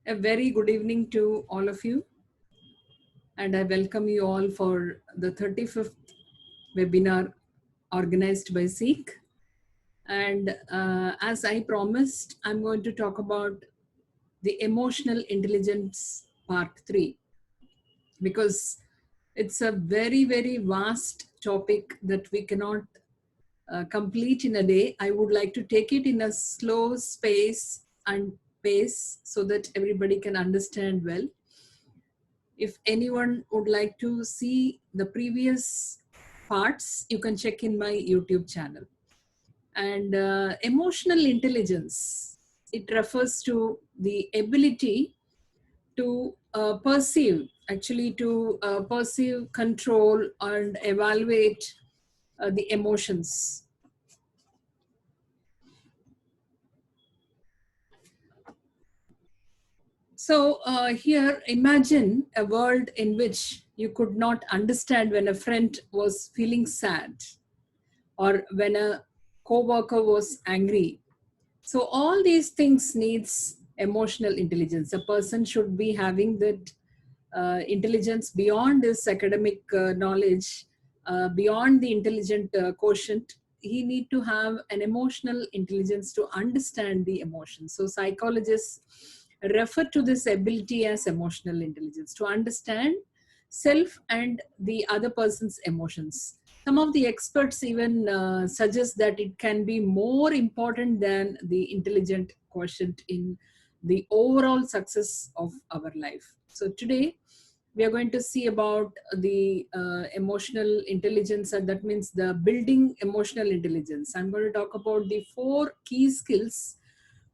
A very good evening to all of you, and I welcome you all for the 35th webinar organized by Seek. And as I promised, I'm going to talk about the emotional intelligence part 3 because it's a very, very vast topic that we cannot complete in a day. I would like to take it in a slow space and pace so that everybody can understand well. If anyone would like to see the previous parts, you can check in my YouTube channel. And emotional intelligence, it refers to the ability to perceive, control, and evaluate the emotions. So here, imagine a world in which you could not understand when a friend was feeling sad or when a co-worker was angry. So all these things needs emotional intelligence. A person should be having that intelligence beyond his academic knowledge, beyond the intelligent quotient. He need to have an emotional intelligence to understand the emotions. So psychologists refer to this ability as emotional intelligence, to understand self and the other person's emotions. Some of the experts even suggest that it can be more important than the intelligent quotient in the overall success of our life. So today we are going to see about the emotional intelligence, and that means the building emotional intelligence. I'm going to talk about the 4 key skills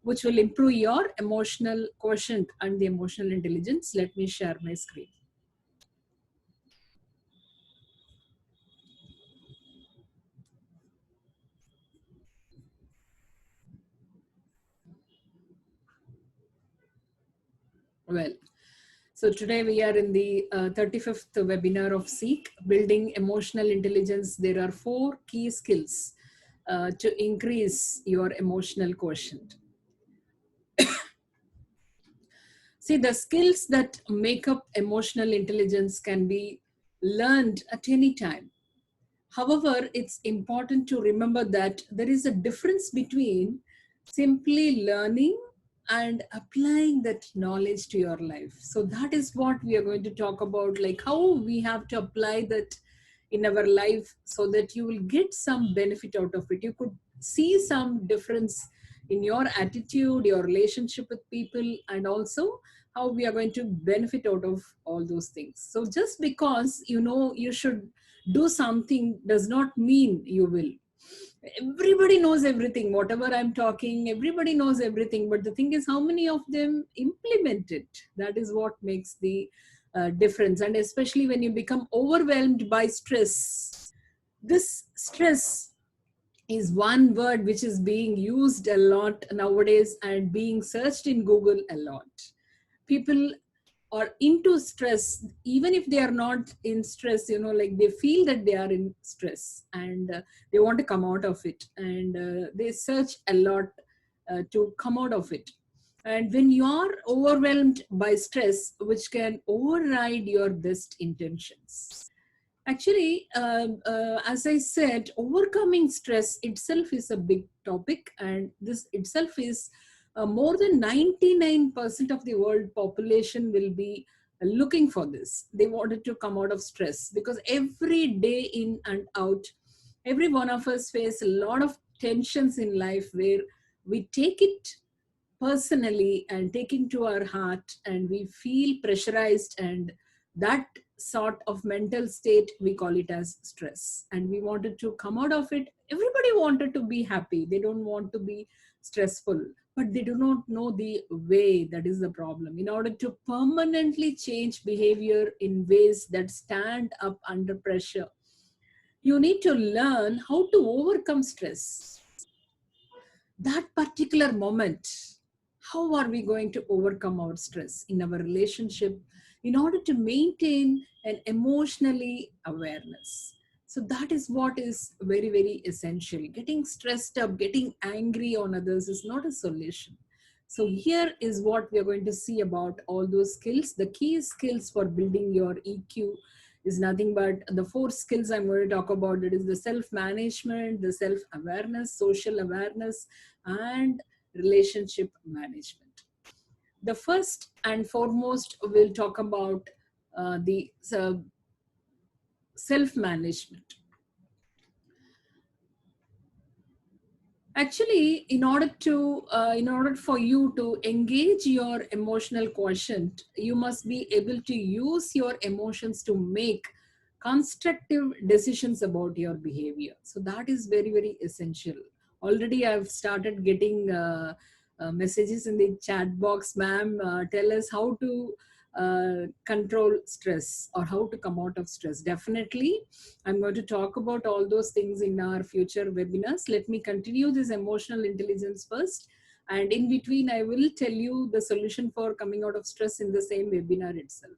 which will improve your emotional quotient and the emotional intelligence. Let me share my screen. Well, so today we are in the 35th webinar of Seek, Building Emotional Intelligence. There are 4 key skills to increase your emotional quotient. See, the skills that make up emotional intelligence can be learned at any time. However, it's important to remember that there is a difference between simply learning and applying that knowledge to your life. So that is what we are going to talk about, like how we have to apply that in our life so that you will get some benefit out of it. You could see some difference in your attitude, your relationship with people, and also how we are going to benefit out of all those things. So just because you know you should do something does not mean you will. Everybody knows everything. Whatever I'm talking, everybody knows everything. But the thing is, how many of them implement it? That is what makes the difference. And especially when you become overwhelmed by stress, this stress is one word which is being used a lot nowadays and being searched in Google a lot. People are into stress, even if they are not in stress, you know, like they feel that they are in stress, and they want to come out of it, and they search a lot to come out of it. And when you are overwhelmed by stress, which can override your best intentions. Actually, as I said, overcoming stress itself is a big topic, and this itself is more than 99% of the world population will be looking for this. They wanted to come out of stress because every day in and out, every one of us face a lot of tensions in life where we take it personally and take into our heart, and we feel pressurized, and that sort of mental state we call it as stress, and we wanted to come out of it. Everybody wanted to be happy, they don't want to be stressful, but they do not know the way. That is the problem. In order to permanently change behavior in ways that stand up under pressure, you need to learn how to overcome stress. That particular moment, how are we going to overcome our stress in our relationship in order to maintain an emotionally awareness? So that is what is very, very essential. Getting stressed up, getting angry on others is not a solution. So here is what we are going to see about all those skills. The key skills for building your EQ is nothing but the four skills I'm going to talk about. It is the self-management, the self-awareness, social awareness, and relationship management. The first and foremost, we'll talk about the self-management. Actually, in order for you to engage your emotional quotient, you must be able to use your emotions to make constructive decisions about your behavior. So that is very, very essential. Already I've started getting messages in the chat box. Ma'am, tell us how to control stress or how to come out of stress. Definitely I'm going to talk about all those things in our future webinars. Let me continue this emotional intelligence first. And in between, I will tell you the solution for coming out of stress in the same webinar itself.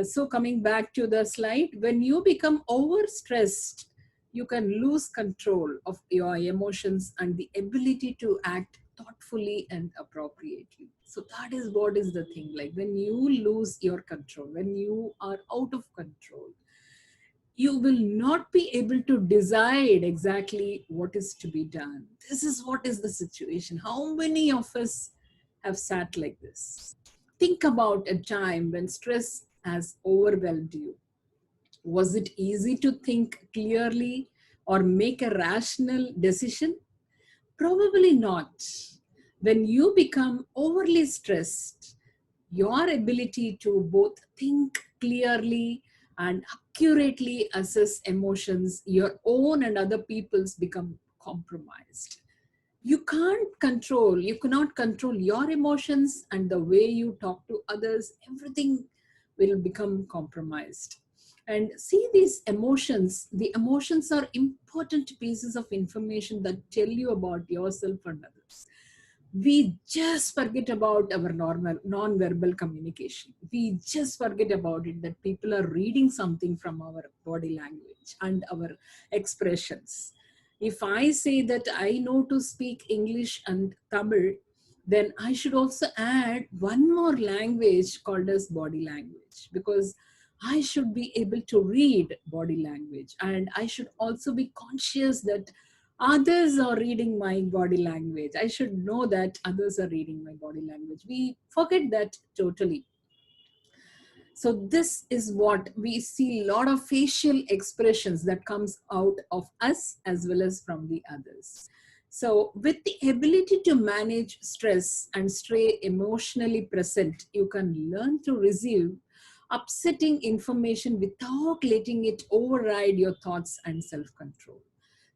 So coming back to the slide, when you become overstressed, you can lose control of your emotions and the ability to act thoughtfully and appropriately. So that is what is the thing. Like when you lose your control, when you are out of control, you will not be able to decide exactly what is to be done. This is what is the situation. How many of us have sat like this? Think about a time when stress has overwhelmed you. Was it easy to think clearly or make a rational decision? Probably not. When you become overly stressed, your ability to both think clearly and accurately assess emotions, your own and other people's, become compromised. You cannot control your emotions, and the way you talk to others, everything will become compromised. And see, these emotions, the emotions are important pieces of information that tell you about yourself and others. We just forget about our normal non-verbal communication. We just forget about it, that people are reading something from our body language and our expressions. If I say that I know to speak English and Tamil, then I should also add one more language called as body language, because I should be able to read body language, and I should also be conscious that others are reading my body language. I should know that others are reading my body language. We forget that totally. So this is what we see, a lot of facial expressions that comes out of us as well as from the others. So with the ability to manage stress and stay emotionally present, you can learn to receive upsetting information without letting it override your thoughts and self-control.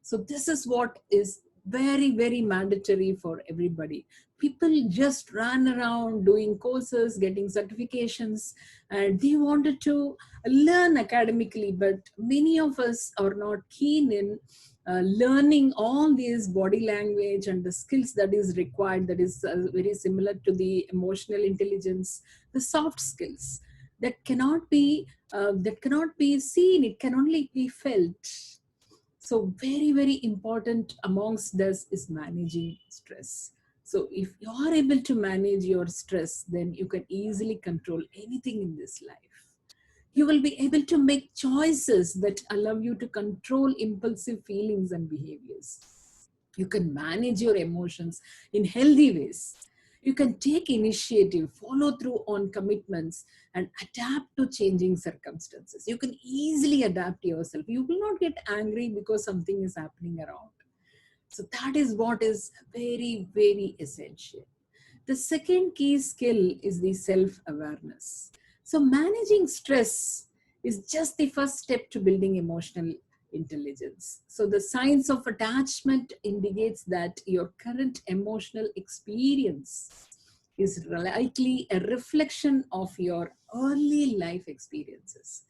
So this is what is very, very mandatory for everybody. People just ran around doing courses, getting certifications, and they wanted to learn academically, but many of us are not keen in learning all these body language and the skills that is required, that is very similar to the emotional intelligence, the soft skills that cannot be seen, it can only be felt. So very, very important amongst this is managing stress. So if you are able to manage your stress, then you can easily control anything in this life. You will be able to make choices that allow you to control impulsive feelings and behaviors. You can manage your emotions in healthy ways. You can take initiative, follow through on commitments, and adapt to changing circumstances. You can easily adapt yourself. You will not get angry because something is happening around. So that is what is very, very essential. The second key skill is the self-awareness. So managing stress is just the first step to building emotional intelligence. So the science of attachment indicates that your current emotional experience is likely a reflection of your early life experiences.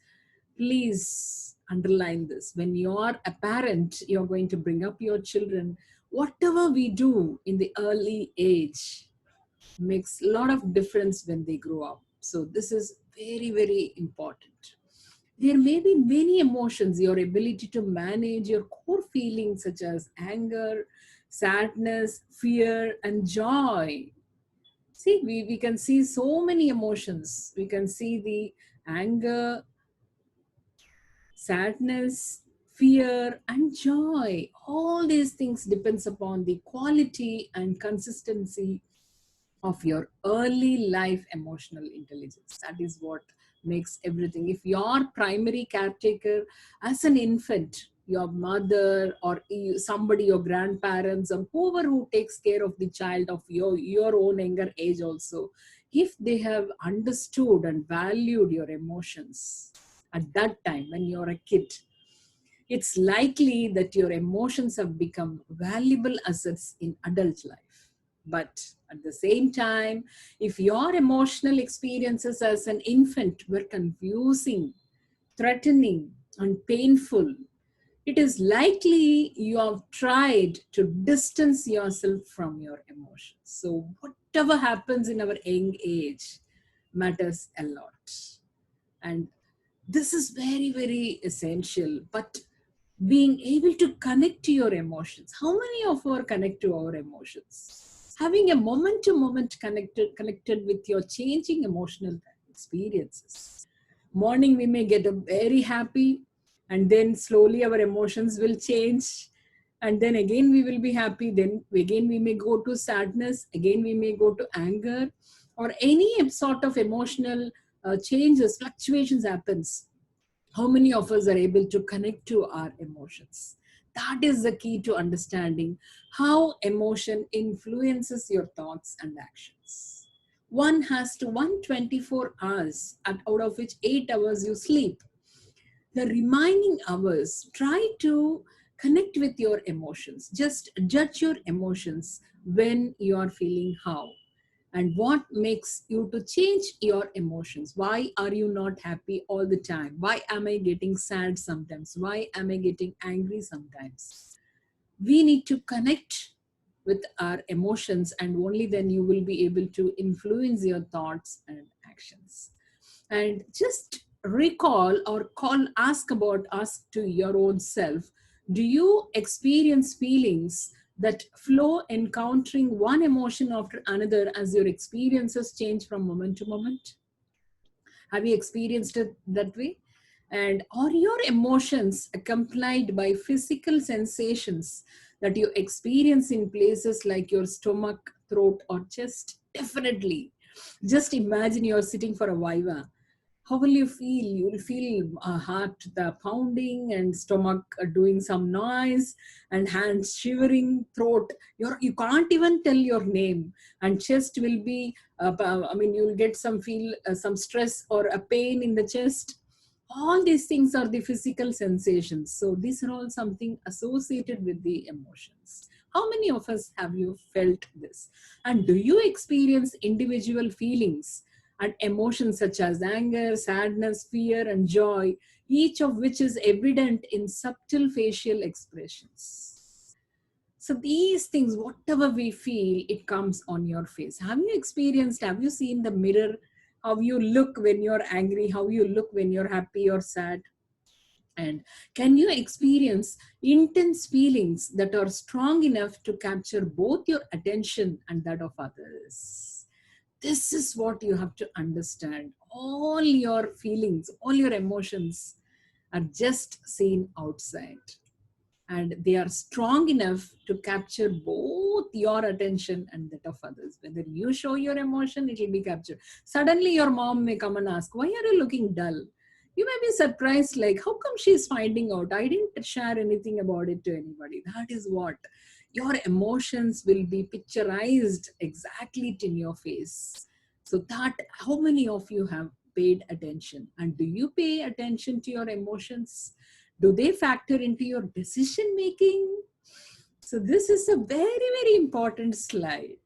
Please underline this. When you are a parent, you're going to bring up your children. Whatever we do in the early age makes a lot of difference when they grow up. So this is very, very important. There may be many emotions. Your ability to manage your core feelings such as anger, sadness, fear, and joy See, we can see so many emotions. We can see the anger, sadness, fear, and joy. All these things depends upon the quality and consistency of your early life emotional intelligence. That is what makes everything. If your primary caretaker as an infant, your mother or somebody, your grandparents or whoever who takes care of the child of your own younger age also, if they have understood and valued your emotions at that time when you're a kid, it's likely that your emotions have become valuable assets in adult life. But at the same time, if your emotional experiences as an infant were confusing, threatening, and painful, it is likely you have tried to distance yourself from your emotions. So, whatever happens in our young age matters a lot. And this is very, very essential. But being able to connect to your emotions, how many of us connect to our emotions? Having a moment to moment connected with your changing emotional experiences. Morning we may get a very happy, and then slowly our emotions will change, and then again we will be happy, then again we may go to sadness, again we may go to anger, or any sort of emotional changes, fluctuations happens. How many of us are able to connect to our emotions? That is the key to understanding how emotion influences your thoughts and actions. One has to 124 hours, out of which 8 hours you sleep. The remaining hours, try to connect with your emotions. Just judge your emotions when you are feeling how, and what makes you to change your emotions. Why are you not happy all the time? Why am I getting sad sometimes? Why am I getting angry sometimes? We need to connect with our emotions, and only then you will be able to influence your thoughts and actions. And just recall or ask to your own self, do you experience feelings that flow encountering one emotion after another as your experiences change from moment to moment? Have you experienced it that way? And are your emotions accompanied by physical sensations that you experience in places like your stomach, throat, or chest? Definitely. Just imagine you're sitting for a viva. How will you feel? You will feel heart the pounding and stomach doing some noise, and hands shivering, throat. You can't even tell your name, and chest will be. I mean, you'll get some stress or a pain in the chest. All these things are the physical sensations. So these are all something associated with the emotions. How many of us have you felt this? And do you experience individual feelings and emotions such as anger, sadness, fear, and joy, each of which is evident in subtle facial expressions? So these things, whatever we feel, it comes on your face. Have you seen the mirror? How you look when you're angry, how you look when you're happy or sad? And can you experience intense feelings that are strong enough to capture both your attention and that of others? This is what you have to understand. All your feelings, all your emotions are just seen outside, and they are strong enough to capture both your attention and that of others. Whether you show your emotion, it will be captured. Suddenly your mom may come and ask, why are you looking dull? You may be surprised, like, how come she's finding out? I didn't share anything about it to anybody. That is what your emotions will be picturized exactly in your face. So that, how many of you have paid attention? And do you pay attention to your emotions? Do they factor into your decision making? So this is a very, very important slide,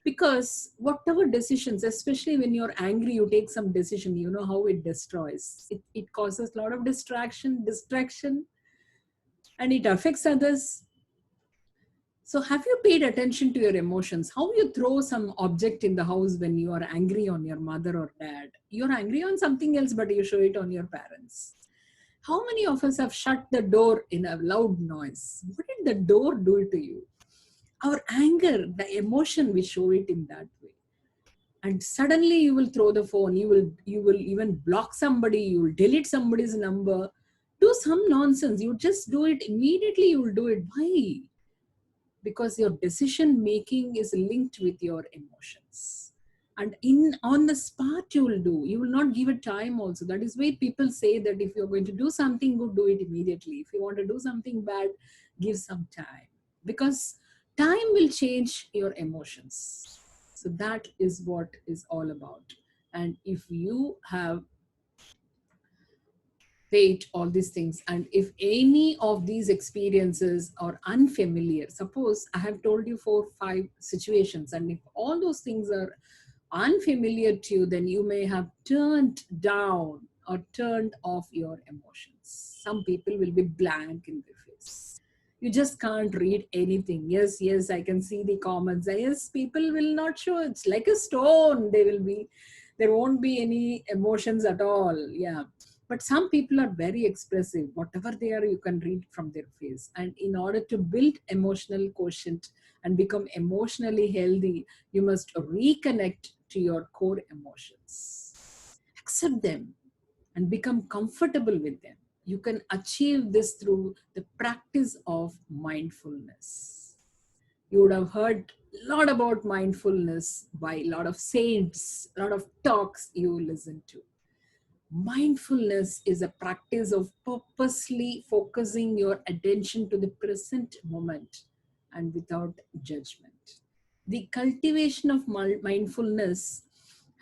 because whatever decisions, especially when you're angry, you take some decision, you know how it destroys. It causes a lot of distraction, and it affects others. So have you paid attention to your emotions? How you throw some object in the house when you are angry on your mother or dad? You're angry on something else, but you show it on your parents. How many of us have shut the door in a loud noise? What did the door do to you? Our anger, the emotion, we show it in that way. and suddenly you will throw the phone, you will even block somebody, you will delete somebody's number, do some nonsense, you just do it immediately, you will do it. Why? Because your decision making is linked with your emotions, and in on the spot you will do, you will not give it time also. That is why people say that if you're going to do something good, do it immediately. If you want to do something bad, give some time, because time will change your emotions. So that is what is all about. And if you have weight all these things, and if any of these experiences are unfamiliar, suppose I have told you 4 5 situations, and if all those things are unfamiliar to you, then you may have turned down or turned off your emotions. Some people will be blank in their face, you just can't read anything. Yes, yes, I can see the comments. Yes, people will not show, it's like a stone, they will be, there won't be any emotions at all. Yeah, but some people are very expressive, whatever they are you can read from their face. And in order to build emotional quotient and become emotionally healthy, you must reconnect to your core emotions, accept them, and become comfortable with them. You can achieve this through the practice of mindfulness. You would have heard a lot about mindfulness by a lot of saints, a lot of talks you listen to. Mindfulness is a practice of purposely focusing your attention to the present moment and without judgment. The cultivation of mindfulness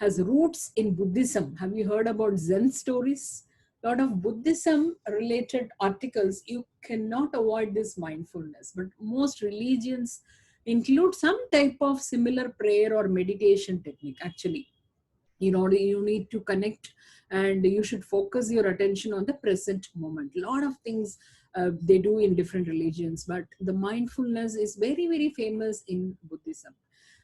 has roots in Buddhism. Have you heard about Zen stories? A lot of Buddhism related articles, you cannot avoid this mindfulness, but most religions include some type of similar prayer or meditation technique. Actually, you need to connect, and you should focus your attention on the present moment. A lot of things they do in different religions, but the mindfulness is very very famous in Buddhism.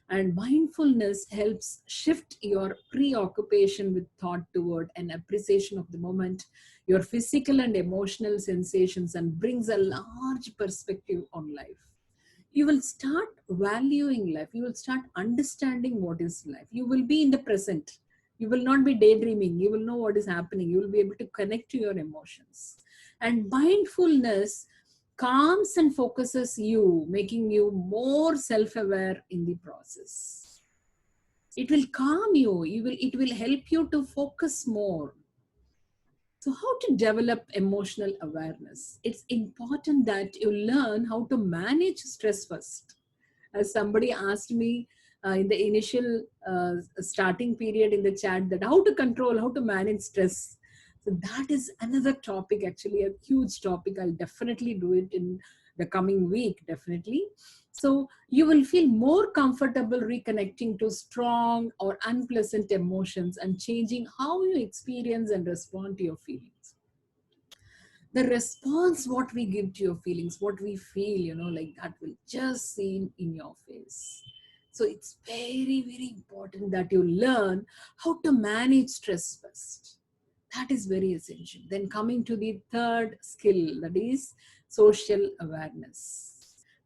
And mindfulness helps shift your preoccupation with thought toward an appreciation of the moment, your physical and emotional sensations, and brings a large perspective on life. You will start valuing life, you will start understanding what is life, you will be in the present, you will not be daydreaming, you will know what is happening, you will be able to connect to your emotions. And mindfulness calms and focuses you, making you more self-aware in the process. It will calm you, it will help you to focus more. So, how to develop emotional awareness? It's important that you learn how to manage stress first. As somebody asked me in the initial starting period in the chat, that how to control, how to manage stress. So that is another topic, actually a huge topic. I'll definitely do it in the coming week, definitely. So you will feel more comfortable reconnecting to strong or unpleasant emotions and changing how you experience and respond to your feelings. The response what we give to your feelings, what we feel, like that will just seen in your face. So it's very very important that you learn how to manage stress first. That is very essential. Then coming to the third skill, that is social awareness.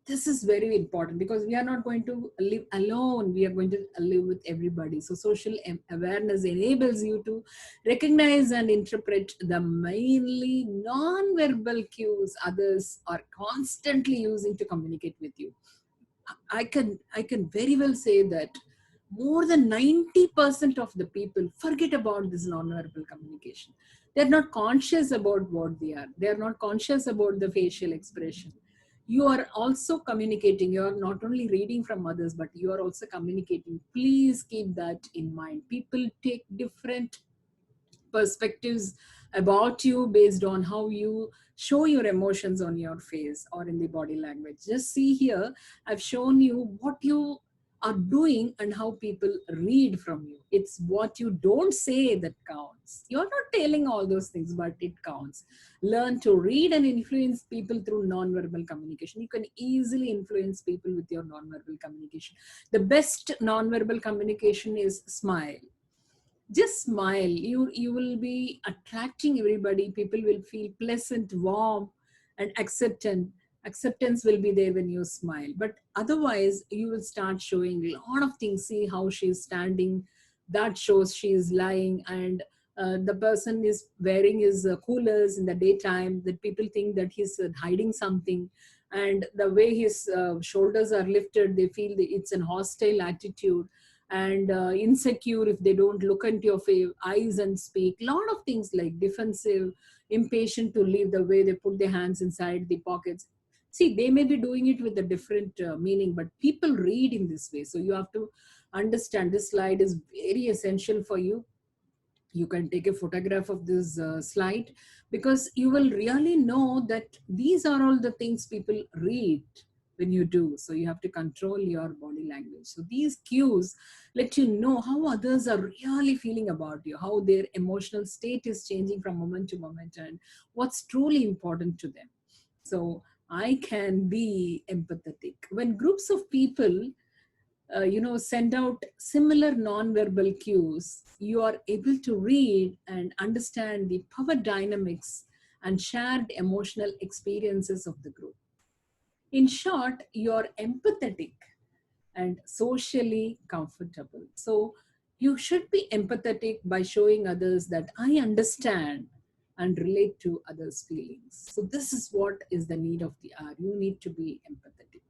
This is very important because we are not going to live alone, we are going to live with everybody. So social awareness enables you to recognize and interpret the mainly non-verbal cues others are constantly using to communicate with you. I can very well say that more than 90% of the people forget about this non-verbal communication. They're not conscious about what they are. They're not conscious about the facial expression. You are also communicating. You are not only reading from others, but you are also communicating. Please keep that in mind. People take different perspectives about you based on how you show your emotions on your face or in the body language. Just see here, I've shown you what you are doing and how people read from you. It's what you don't say that counts. You're not telling all those things, but it counts. Learn to read and influence people through non-verbal communication. You can easily influence people with your non-verbal communication. The best non-verbal communication is smile. Just smile. You will be attracting everybody. People will feel pleasant, warm, and acceptance will be there when you smile. But otherwise you will start showing a lot of things. See how she's standing that shows she is lying. And the person is wearing his coolers in the daytime, that people think that he's hiding something. And the way his shoulders are lifted, they feel that it's an hostile attitude, and insecure if they don't look into your eyes and speak. Lot of things like defensive, impatient to leave, the way they put their hands inside the pockets. See, they may be doing it with a different meaning, but people read in this way. So you have to understand, this slide is very essential for you. You can take a photograph of this slide, because you will really know that these are all the things people read when you do. So you have to control your body language. So these cues let you know how others are really feeling about you, how their emotional state is changing from moment to moment, and what's truly important to them. So I can be empathetic. When groups of people send out similar non-verbal cues, you are able to read and understand the power dynamics and shared emotional experiences of the group. In short, you're empathetic and socially comfortable. So you should be empathetic by showing others that I understand and relate to others' feelings. So this is what is the need of the hour. You need to be empathetic.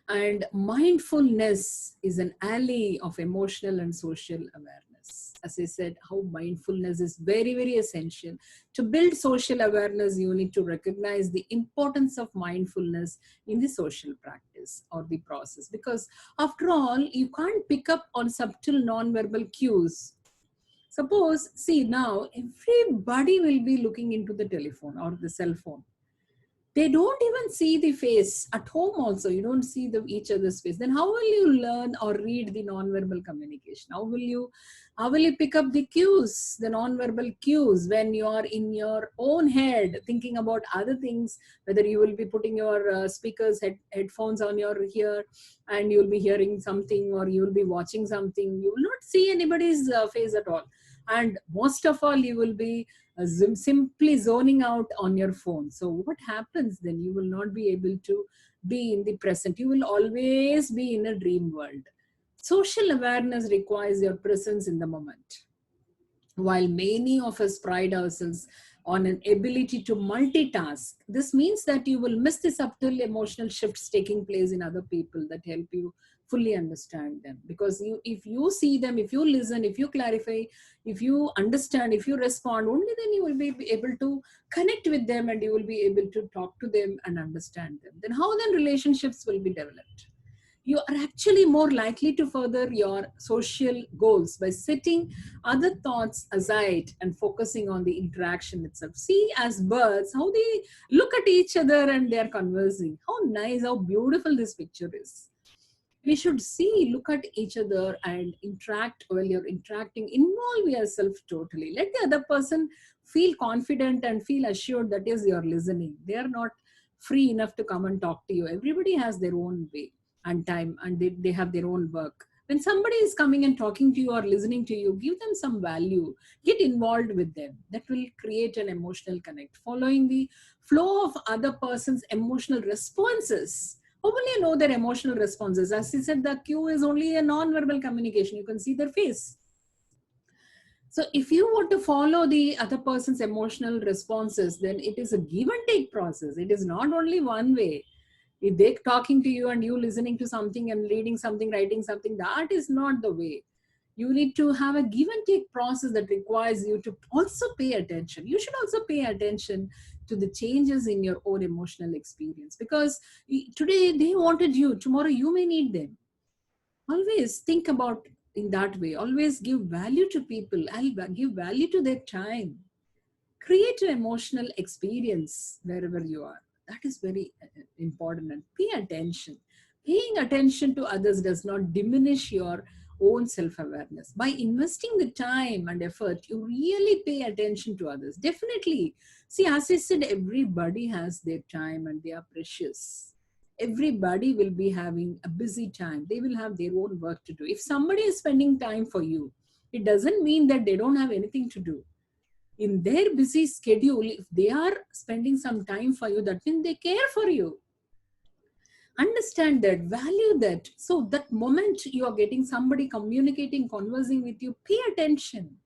And mindfulness is an ally of emotional and social awareness. As I said, how mindfulness is very, very essential. To build social awareness, you need to recognize the importance of mindfulness in the social practice or the process. Because after all, you can't pick up on subtle non-verbal cues. Suppose, see now, everybody will be looking into the telephone or the cell phone. They don't even see the face at home. Also, you don't see each other's face. Then how will you learn or read the non-verbal communication? How will you pick up the cues, the non-verbal cues, when you are in your own head thinking about other things? Whether you will be putting your headphones on your ear, and you'll be hearing something, or you will be watching something, you will not see anybody's face at all. And most of all, you will be simply zoning out on your phone. So what happens then? You will not be able to be in the present. You will always be in a dream world. Social awareness requires your presence in the moment. While many of us pride ourselves on an ability to multitask, this means that you will miss the subtle emotional shifts taking place in other people that help you fully understand them. Because if you see them, if you listen, if you clarify, if you understand, if you respond, only then you will be able to connect with them, and you will be able to talk to them and understand them. Then how then relationships will be developed? You are actually more likely to further your social goals by setting other thoughts aside and focusing on the interaction itself. See, as birds, how they look at each other and they are conversing. How nice, how beautiful this picture is. We should see, look at each other and interact. While you're interacting, involve yourself totally. Let the other person feel confident and feel assured that is, you're listening. They are not free enough to come and talk to you. Everybody has their own way and time, and they have their own work. When somebody is coming and talking to you or listening to you, give them some value, get involved with them. That will create an emotional connect. Following the flow of other person's emotional responses. How will you know their emotional responses? As I said, the cue is only a non-verbal communication. You can see their face. So if you want to follow the other person's emotional responses, then it is a give and take process. It is not only one way. If they're talking to you and you listening to something and reading something, writing something, that is not the way. You need to have a give and take process that requires you to also pay attention. You should also pay attention to the changes in your own emotional experience, because today they wanted you, tomorrow you may need them. Always think about in that way. Always give value to people. I'll give value to their time. Create an emotional experience wherever you are. That is very important. And pay attention. Paying attention to others does not diminish your own self-awareness. By investing the time and effort, you really pay attention to others. Definitely. See, as I said, everybody has their time and they are precious. Everybody will be having a busy time. They will have their own work to do. If somebody is spending time for you, it doesn't mean that they don't have anything to do. In their busy schedule, if they are spending some time for you, that means they care for you. Understand that, value that. So that moment you are getting somebody communicating, conversing with you, pay attention.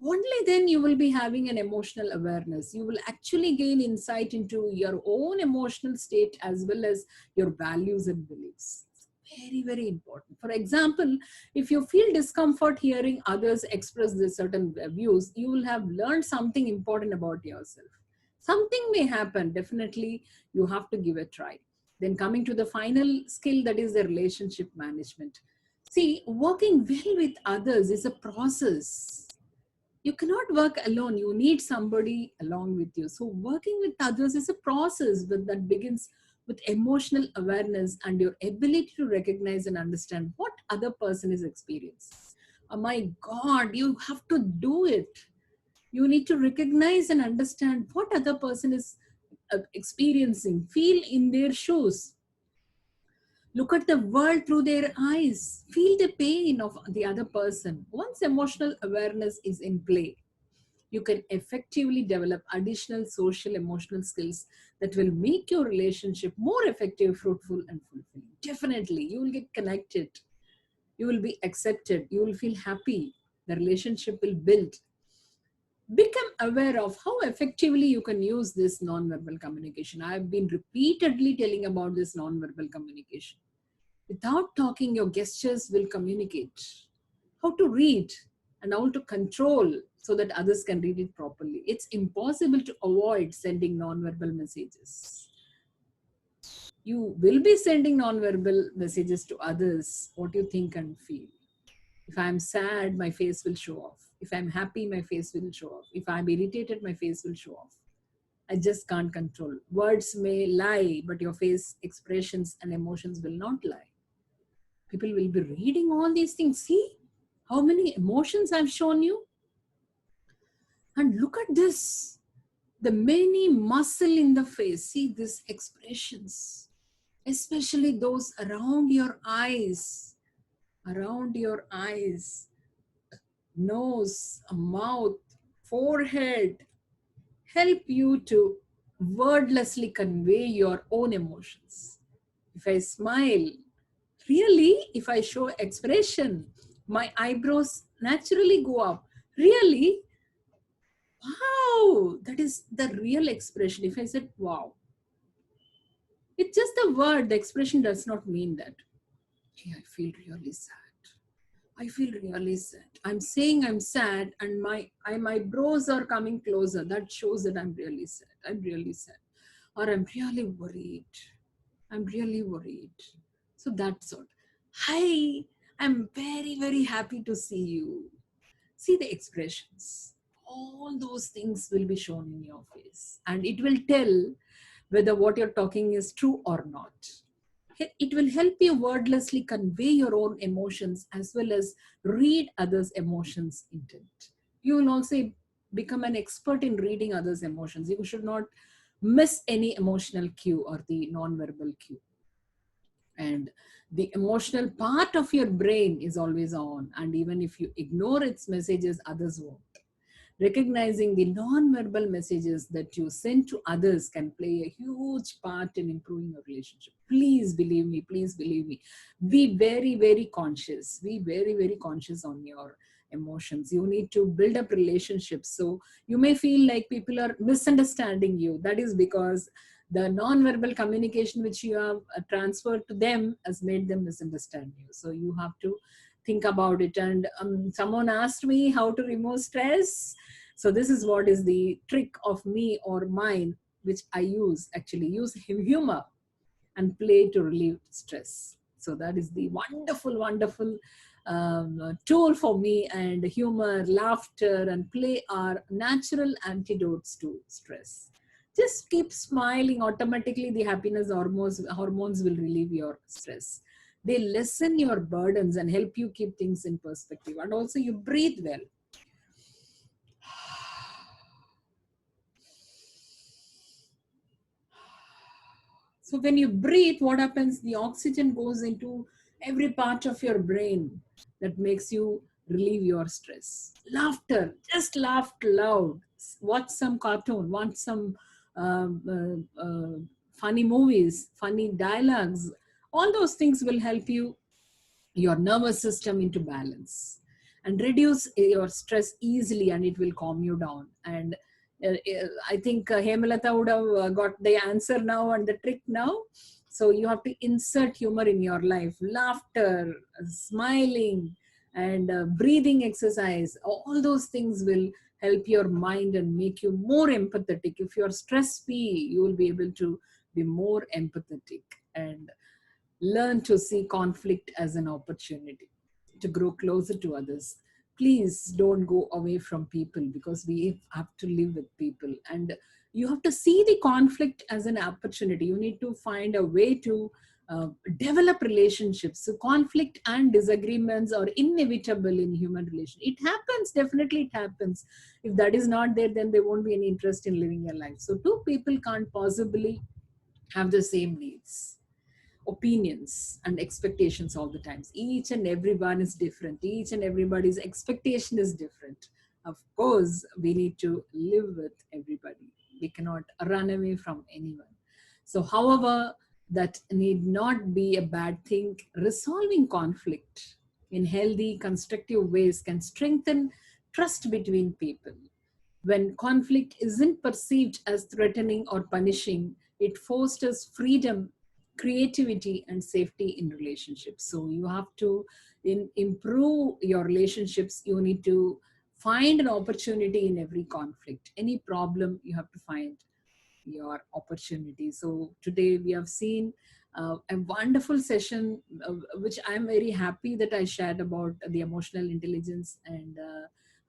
Only then you will be having an emotional awareness. You will actually gain insight into your own emotional state as well as your values and beliefs. Very, very important. For example, if you feel discomfort hearing others express their certain views, you will have learned something important about yourself. Something may happen. Definitely, you have to give a try. Then coming to the final skill, that is the relationship management. See, working well with others is a process. You cannot work alone. You need somebody along with you. So working with others is a process that begins with emotional awareness and your ability to recognize and understand what other person is experiencing. Oh my God, you have to do it. You need to recognize and understand what other person is experiencing. Feel in their shoes. Look at the world through their eyes. Feel the pain of the other person. Once emotional awareness is in play, you can effectively develop additional social emotional skills that will make your relationship more effective, fruitful, and fulfilling. Definitely, you will get connected, you will be accepted, you will feel happy, the relationship will build. Become aware of how effectively you can use this non-verbal communication. I have been repeatedly telling about this non-verbal communication. Without talking, your gestures will communicate. How to read and how to control so that others can read it properly. It's impossible to avoid sending non-verbal messages. You will be sending non-verbal messages to others, what you think and feel. If I'm sad, my face will show off. If I'm happy, my face will show off. If I'm irritated, my face will show off. I just can't control. Words may lie, but your face expressions and emotions will not lie. People will be reading all these things. See how many emotions I've shown you. And look at this. The many muscle in the face. See these expressions, especially those around your eyes, nose, mouth, forehead, help you to wordlessly convey your own emotions. If I smile, really, if I show expression, my eyebrows naturally go up. Really, wow, that is the real expression. If I said, wow, it's just a word, the expression does not mean that. Hey, I feel really sad. I feel really sad. I'm saying I'm sad and my brows are coming closer. That shows that I'm really sad. I'm really sad. Or I'm really worried. I'm really worried. So that's all. Hi, I'm very, very happy to see you. See the expressions. All those things will be shown in your face. And it will tell whether what you're talking is true or not. It will help you wordlessly convey your own emotions as well as read others' emotions intent. You will also become an expert in reading others' emotions. You should not miss any emotional cue or the non-verbal cue. And the emotional part of your brain is always on. And even if you ignore its messages, others won't. Recognizing the non-verbal messages that you send to others can play a huge part in improving your relationship. Please believe me, please believe me. Be very, very conscious. Be very, very conscious on your emotions. You need to build up relationships. So you may feel like people are misunderstanding you. That is because the non-verbal communication which you have transferred to them has made them misunderstand you. So you have to think about it. And someone asked me how to remove stress. So this is what is the trick of me or mine, which I actually use humor and play to relieve stress. So that is the wonderful, wonderful tool for me. And humor, laughter, and play are natural antidotes to stress. Just keep smiling. Automatically, the happiness hormones will relieve your stress. They lessen your burdens and help you keep things in perspective. And also, you breathe well. So when you breathe, what happens? The oxygen goes into every part of your brain that makes you relieve your stress. Laughter, just laugh loud. Watch some cartoon, watch some funny movies, funny dialogues, all those things will help you your nervous system into balance and reduce your stress easily, and it will calm you down. And I think Hemalata would have got the answer now and the trick now. So you have to insert humor in your life, laughter, smiling, and breathing exercise. All those things will help your mind and make you more empathetic. If you're stress free, you will be able to be more empathetic and learn to see conflict as an opportunity to grow closer to others. Please don't go away from people, because we have to live with people, and you have to see the conflict as an opportunity. You need to find a way to develop relationships. So conflict and disagreements are inevitable in human relation. It happens, definitely it happens. If that is not there, then there won't be any interest in living your life. So two people can't possibly have the same needs, opinions, and expectations all the times. Each and everyone is different. Each and everybody's expectation is different. Of course, we need to live with everybody. We cannot run away from anyone. So, however, that need not be a bad thing. Resolving conflict in healthy, constructive ways can strengthen trust between people. When conflict isn't perceived as threatening or punishing, it fosters freedom, creativity, and safety in relationships. So you have to improve your relationships. You need to find an opportunity in every conflict. Any problem, you have to find your opportunity. So today we have seen a wonderful session, which I'm very happy that I shared about the emotional intelligence and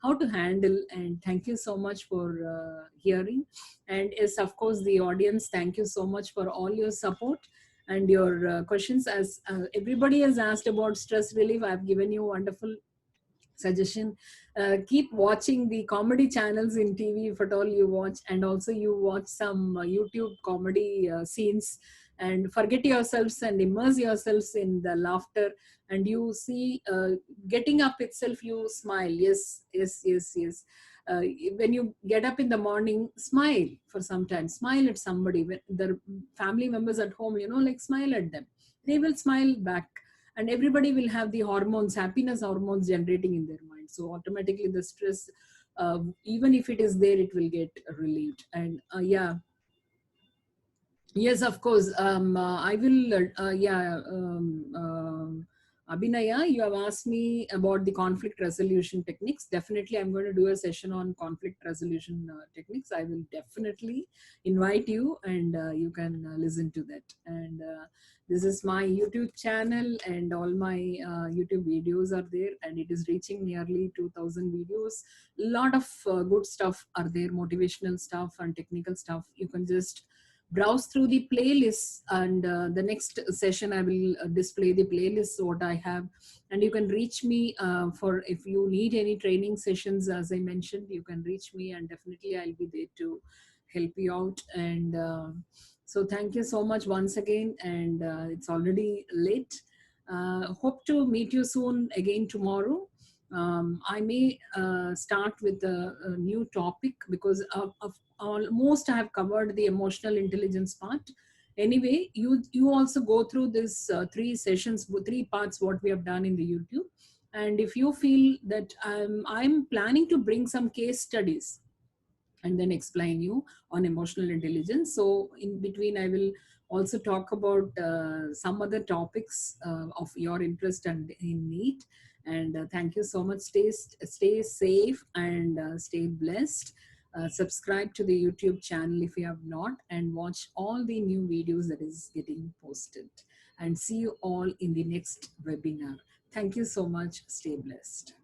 how to handle. And thank you so much for hearing. And yes, of course, the audience, thank you so much for all your support and your questions. As everybody has asked about stress relief, I've given you wonderful suggestion. Keep watching the comedy channels in TV if at all you watch, and also you watch some YouTube comedy scenes, and forget yourselves and immerse yourselves in the laughter, and you see getting up itself, you smile. Yes, yes, yes, yes. uh, when you get up in the morning, smile for some time, smile at somebody. When the family members at home, like, smile at them, they will smile back, and everybody will have the hormones, happiness hormones generating in their mind. So automatically the stress, even if it is there, it will get relieved. And yeah, yes, of course. I will, yeah, Abhinaya, you have asked me about the conflict resolution techniques. Definitely, I'm going to do a session on conflict resolution techniques. I will definitely invite you, and you can listen to that. And this is my YouTube channel, and all my YouTube videos are there, and it is reaching nearly 2,000 videos. A lot of good stuff are there, motivational stuff and technical stuff. You can just browse through the playlists, and the next session I will display the playlists what I have. And you can reach me for if you need any training sessions. As I mentioned, you can reach me, and definitely I'll be there to help you out. And so thank you so much once again, and it's already late. Hope to meet you soon again tomorrow. I may start with a new topic, because of almost I have covered the emotional intelligence part. Anyway, you also go through this three sessions, three parts what we have done in the YouTube. And if you feel that I'm planning to bring some case studies and then explain you on emotional intelligence. So in between, I will also talk about some other topics of your interest and in need. And thank you so much. Stay safe, and stay blessed. Subscribe to the YouTube channel if you have not, and watch all the new videos that is getting posted. And see you all in the next webinar. Thank you so much. Stay blessed.